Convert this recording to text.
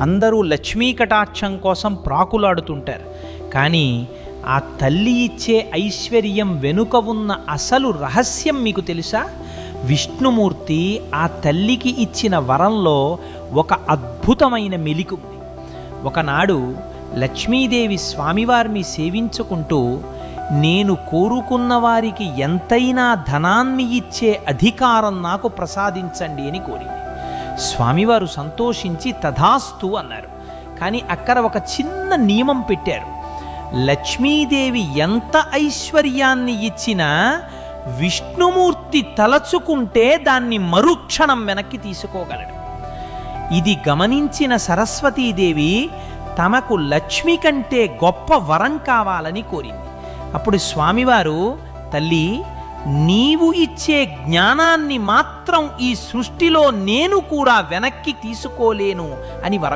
అందరూ లక్ష్మీ కటాక్షం కోసం ప్రాకులాడుతుంటారు. కానీ ఆ తల్లి ఇచ్చే ఐశ్వర్యం వెనుక ఉన్న అసలు రహస్యం మీకు తెలుసా? విష్ణుమూర్తి ఆ తల్లికి ఇచ్చిన వరంలో ఒక అద్భుతమైన మెలిక ఉంది. ఒకనాడు లక్ష్మీదేవి స్వామివారిని సేవించుకుంటూ, నేను కోరుకున్న వారికి ఎంతైనా ధనాన్ని ఇచ్చే అధికారం నాకు ప్రసాదించండి అని కోరింది. స్వామివారు సంతోషించి తథాస్తు అన్నారు. కానీ అక్కడ ఒక చిన్న నియమం పెట్టారు. లక్ష్మీదేవి ఎంత ఐశ్వర్యాన్ని ఇచ్చినా విష్ణుమూర్తి తలచుకుంటే దాన్ని మరుక్షణం వెనక్కి తీసుకోగలడు. ఇది గమనించిన సరస్వతీదేవి తమకు లక్ష్మి కంటే గొప్ప వరం కావాలని కోరింది. అప్పుడు స్వామివారు, తల్లి, నీవు ఇచ్చే జ్ఞానాన్ని మాత్రం ఈ సృష్టిలో నేను కూడా వెనక్కి తీసుకోలేను అని వరం